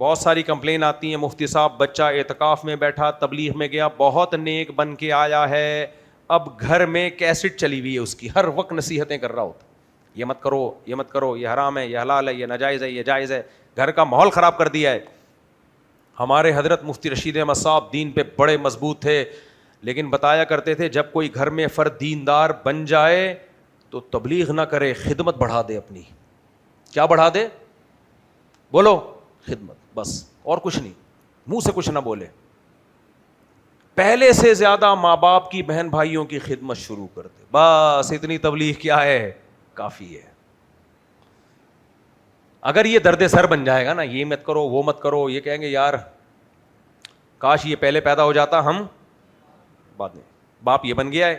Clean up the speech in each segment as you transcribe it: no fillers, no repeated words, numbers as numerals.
بہت ساری کمپلین آتی ہیں، مفتی صاحب بچہ اعتکاف میں بیٹھا، تبلیغ میں گیا، بہت نیک بن کے آیا ہے، اب گھر میں کیسٹ چلی ہوئی ہے اس کی، ہر وقت نصیحتیں کر رہا ہوتا، یہ مت کرو، یہ مت کرو، یہ حرام ہے، یہ حلال ہے، یہ ناجائز ہے، یہ جائز ہے، گھر کا ماحول خراب کر دیا ہے. ہمارے حضرت مفتی رشید احمد صاحب دین پہ بڑے مضبوط تھے، لیکن بتایا کرتے تھے جب کوئی گھر میں فرد دیندار بن جائے تو تبلیغ نہ کرے، خدمت بڑھا دے اپنی. کیا بڑھا دے؟ بولو، خدمت، بس اور کچھ نہیں، منہ سے کچھ نہ بولے. پہلے سے زیادہ ماں باپ کی، بہن بھائیوں کی خدمت شروع کر دے، بس اتنی تبلیغ کیا ہے، کافی ہے. اگر یہ درد سر بن جائے گا نا، یہ مت کرو، وہ مت کرو، یہ کہیں گے یار کاش یہ پہلے پیدا ہو جاتا، ہم بعد میں. باپ یہ بن گیا ہے،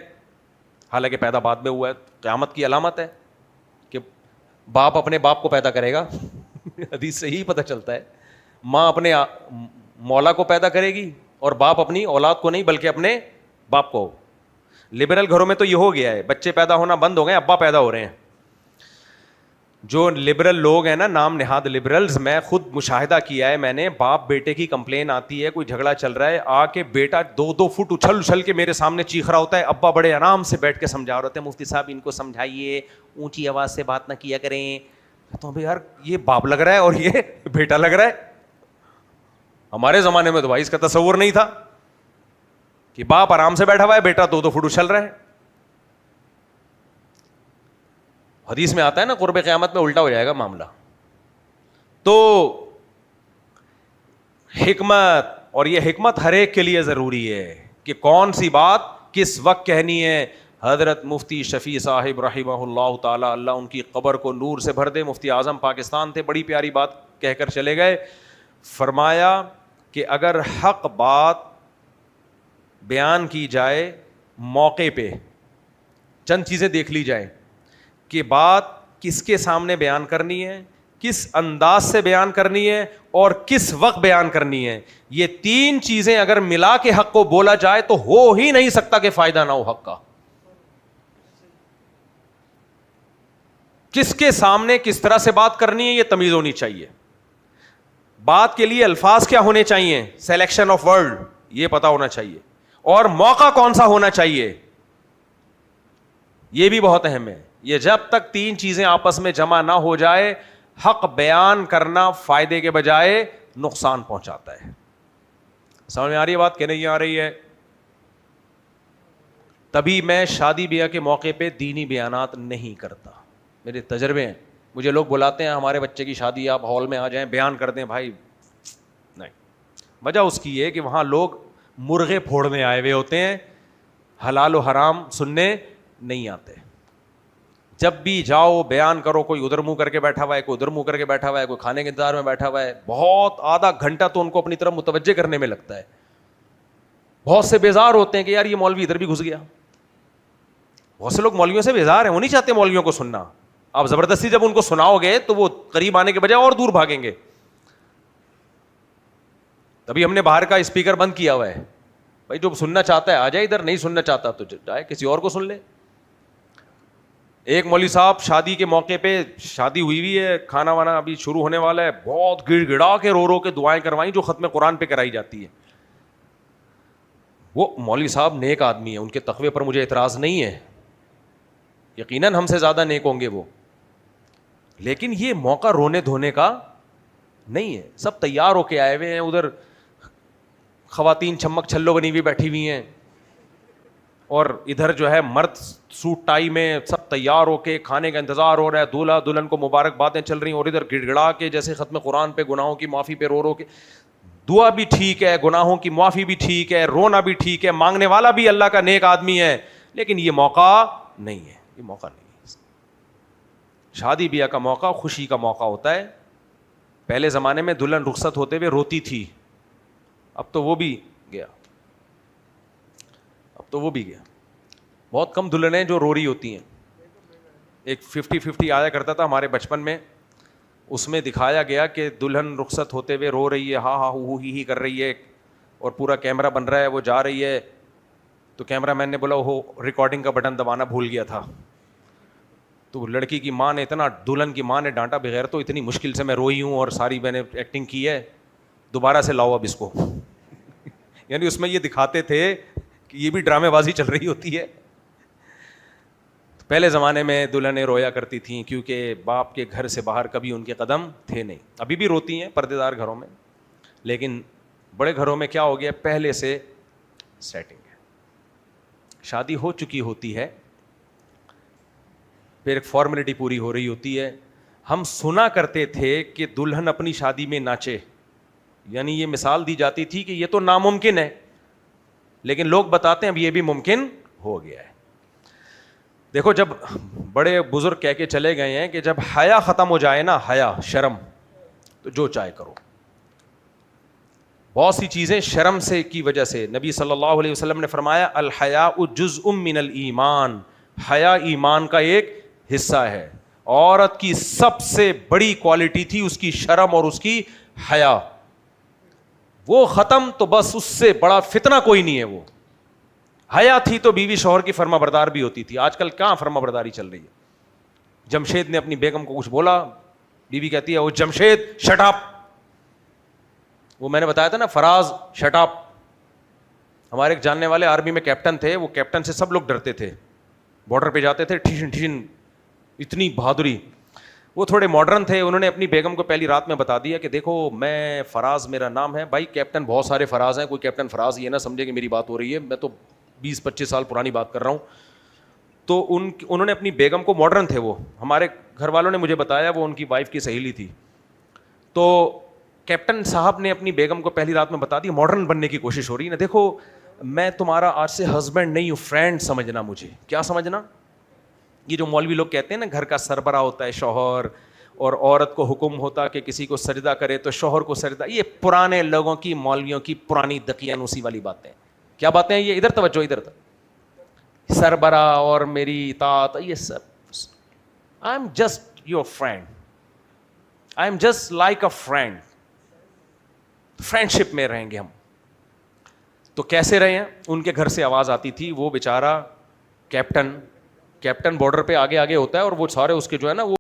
حالانکہ پیدا بعد میں ہوا ہے. قیامت کی علامت ہے کہ باپ اپنے باپ کو پیدا کرے گا. حدیث سے ہی پتہ چلتا ہے. ماں اپنے مولا کو پیدا کرے گی اور باپ اپنی اولاد کو نہیں بلکہ اپنے باپ کو. لبرل گھروں میں تو یہ ہو گیا ہے، بچے پیدا ہونا بند ہو گئے، ابا پیدا ہو رہے ہیں. جو لبرل لوگ ہیں نا، نام نہاد لبرلز، میں خود مشاہدہ کیا ہے میں نے، باپ بیٹے کی کمپلین آتی ہے، کوئی جھگڑا چل رہا ہے، آ کے بیٹا 2 فٹ اچھل اچھل کے میرے سامنے چیخ رہا ہوتا ہے، ابا بڑے آرام سے بیٹھ کے سمجھا رہے ہوتے ہیں، مفتی صاحب ان کو سمجھائیے، اونچی آواز سے بات نہ کیا کریں. تو بھائی یار یہ باپ لگ رہا ہے اور یہ بیٹا لگ رہا ہے. ہمارے زمانے میں تو بھائی اس کا تصور نہیں تھا کہ باپ آرام سے بیٹھا ہوا ہے، بیٹا 2 فٹ اچھل رہا ہے. حدیث میں آتا ہے نا قرب قیامت میں الٹا ہو جائے گا معاملہ. تو حکمت، اور یہ حکمت ہر ایک کے لیے ضروری ہے کہ کون سی بات کس وقت کہنی ہے. حضرت مفتی شفیع صاحب رحمہ اللہ تعالی، اللہ ان کی قبر کو نور سے بھر دے، مفتی اعظم پاکستان تھے، بڑی پیاری بات کہہ کر چلے گئے. فرمایا کہ اگر حق بات بیان کی جائے موقع پہ، چند چیزیں دیکھ لی جائیں کہ بات کس کے سامنے بیان کرنی ہے، کس انداز سے بیان کرنی ہے اور کس وقت بیان کرنی ہے. یہ 3 چیزیں اگر ملا کے حق کو بولا جائے تو ہو ہی نہیں سکتا کہ فائدہ نہ ہو حق کا. کس کے سامنے کس طرح سے بات کرنی ہے یہ تمیز ہونی چاہیے. بات کے لیے الفاظ کیا ہونے چاہیے، سلیکشن آف ورڈ یہ پتا ہونا چاہیے، اور موقع کون سا ہونا چاہیے یہ بھی بہت اہم ہے. یہ جب تک 3 چیزیں آپس میں جمع نہ ہو جائے، حق بیان کرنا فائدے کے بجائے نقصان پہنچاتا ہے. سمجھ میں آ رہی ہے بات کہ نہیں آ رہی ہے؟ تبھی میں شادی بیاہ کے موقع پہ دینی بیانات نہیں کرتا. میرے تجربے ہیں، مجھے لوگ بلاتے ہیں ہمارے بچے کی شادی، آپ ہال میں آ جائیں بیان کر دیں، بھائی نہیں. وجہ اس کی ہے کہ وہاں لوگ مرغے پھوڑنے آئے ہوئے ہوتے ہیں، حلال و حرام سننے نہیں آتے. جب بھی جاؤ بیان کرو، کوئی ادھر منہ کر کے بیٹھا ہوا ہے، کوئی ادھر منہ کر کے بیٹھا ہوا ہے، کوئی کھانے کے انتظار میں بیٹھا ہوا ہے، بہت آدھا گھنٹہ تو ان کو اپنی طرف متوجہ کرنے میں لگتا ہے. بہت سے بیزار ہوتے ہیں کہ یار یہ مولوی ادھر بھی گھس گیا. بہت سے لوگ مولویوں سے بیزار ہیں، وہ نہیں چاہتے مولویوں کو سننا. آپ زبردستی جب ان کو سناؤ گے تو وہ قریب آنے کے بجائے اور دور بھاگیں گے. تبھی ہم نے باہر کا اسپیکر بند کیا ہوا ہے، بھائی جو سننا چاہتا ہے آ جائے ادھر، نہیں سننا چاہتا تو جائے کسی اور کو سن لے. ایک مولوی صاحب شادی کے موقع پہ، شادی ہوئی ہے، کھانا وانا ابھی شروع ہونے والا ہے، بہت گڑ گڑا کے رو رو کے دعائیں کروائیں جو ختم قرآن پہ کرائی جاتی ہے. وہ مولوی صاحب نیک آدمی ہیں، ان کے تقوی پر مجھے اعتراض نہیں ہے، یقیناً ہم سے زیادہ نیک ہوں گے وہ، لیکن یہ موقع رونے دھونے کا نہیں ہے. سب تیار ہو کے آئے ہوئے ہیں، ادھر خواتین چھمک چھلو بنی ہوئی بیٹھی ہوئی ہیں، اور ادھر جو ہے مرد سوٹ ٹائی میں سب تیار ہو کے کھانے کا انتظار ہو رہا ہے، دولہا دلہن کو مبارک باتیں چل رہی ہیں، اور ادھر گڑ گڑا کے جیسے ختم قرآن پہ گناہوں کی معافی پہ رو رو کے. دعا بھی ٹھیک ہے، گناہوں کی معافی بھی ٹھیک ہے، رونا بھی ٹھیک ہے، مانگنے والا بھی اللہ کا نیک آدمی ہے، لیکن یہ موقع نہیں ہے، یہ موقع نہیں ہے. شادی بیاہ کا موقع خوشی کا موقع ہوتا ہے. پہلے زمانے میں دلہن رخصت ہوتے ہوئے روتی تھی، اب تو وہ بھی گیا، بہت کم دلہنیں جو رو رہی ہوتی ہیں. ایک 50-50 آیا کرتا تھا ہمارے بچپن میں، اس میں دکھایا گیا کہ دلہن رخصت ہوتے ہوئے رو رہی ہے، ہاں ہاں ہو ہی کر رہی ہے، اور پورا کیمرہ بن رہا ہے، وہ جا رہی ہے، تو کیمرہ مین نے بولا وہ ریکارڈنگ کا بٹن دبانا بھول گیا تھا. تو لڑکی کی ماں نے اتنا، دلہن کی ماں نے ڈانٹا، بغیر تو اتنی مشکل سے میں روئی ہوں اور ساری میں نے ایکٹنگ کی ہے. دوبارہ سے لاؤ اب اس کو. یعنی اس میں یہ دکھاتے تھے کہ یہ بھی ڈرامے بازی چل رہی ہوتی ہے. پہلے زمانے میں دلہنیں رویا کرتی تھیں کیونکہ باپ کے گھر سے باہر کبھی ان کے قدم تھے نہیں. ابھی بھی روتی ہیں پردے دار گھروں میں, لیکن بڑے گھروں میں کیا ہو گیا, پہلے سے سیٹنگ ہے, شادی ہو چکی ہوتی ہے, پھر ایک فارمیلٹی پوری ہو رہی ہوتی ہے. ہم سنا کرتے تھے کہ دلہن اپنی شادی میں ناچے, یعنی یہ مثال دی جاتی تھی کہ یہ تو ناممکن ہے, لیکن لوگ بتاتے ہیں اب یہ بھی ممکن ہو گیا ہے. دیکھو جب بڑے بزرگ کہہ کے چلے گئے ہیں کہ جب حیا ختم ہو جائے نا, حیا شرم, تو جو چاہے کرو. بہت سی چیزیں شرم سے کی وجہ سے, نبی صلی اللہ علیہ وسلم نے فرمایا الحیاء جزء من الایمان, حیا ایمان کا ایک حصہ ہے. عورت کی سب سے بڑی کوالٹی تھی اس کی شرم اور اس کی حیا, وہ ختم تو بس اس سے بڑا فتنہ کوئی نہیں ہے. وہ حیا تھی تو بیوی شوہر کی فرما بردار بھی ہوتی تھی. آج کل کہاں فرما برداری چل رہی ہے. جمشید نے اپنی بیگم کو کچھ بولا, بیوی کہتی ہے وہ جمشید شٹ اپ. وہ میں نے بتایا تھا نا فراز شٹ اپ. ہمارے ایک جاننے والے آرمی میں کیپٹن تھے, وہ کیپٹن سے سب لوگ ڈرتے تھے, بارڈر پہ جاتے تھے ٹھیشن ٹھیشن, اتنی بہادری. وہ تھوڑے ماڈرن تھے, انہوں نے اپنی بیگم کو پہلی رات میں بتا دیا کہ دیکھو میں فراز میرا نام ہے. بھائی کیپٹن بہت سارے فراز ہیں, کوئی کیپٹن فراز یہ نہ سمجھے کہ میری بات ہو رہی ہے, میں تو 20-25 سال پرانی بات کر رہا ہوں. تو انہوں نے اپنی بیگم کو, ماڈرن تھے وہ, ہمارے گھر والوں نے مجھے بتایا وہ ان کی وائف کی سہیلی تھی. تو کیپٹن صاحب نے اپنی بیگم کو پہلی رات میں بتا دیا, ماڈرن بننے کی کوشش ہو رہی ہے نا, دیکھو میں تمہارا آج سے ہسبینڈ نہیں ہوں, فرینڈ سمجھنا مجھے. کیا سمجھنا؟ یہ جو مولوی لوگ کہتے ہیں نا گھر کا سربراہ ہوتا ہے شوہر, اور عورت کو حکم ہوتا کہ کسی کو سجدہ کرے تو شوہر کو سجدہ, یہ پرانے لوگوں کی, مولویوں کی پرانی دقیانوسی والی باتیں. کیا باتیں ہیں یہ؟ ادھر توجہ, ادھر سربراہ اور میری اطاعت, یہ سب. I am just your friend, I am just like a friend. Friendship میں رہیں گے ہم. تو کیسے رہے ہیں؟ ان کے گھر سے آواز آتی تھی, وہ بیچارہ کیپٹن بارڈر پہ آگے آگے ہوتا ہے اور وہ سارے اس کے جو ہے نا وہ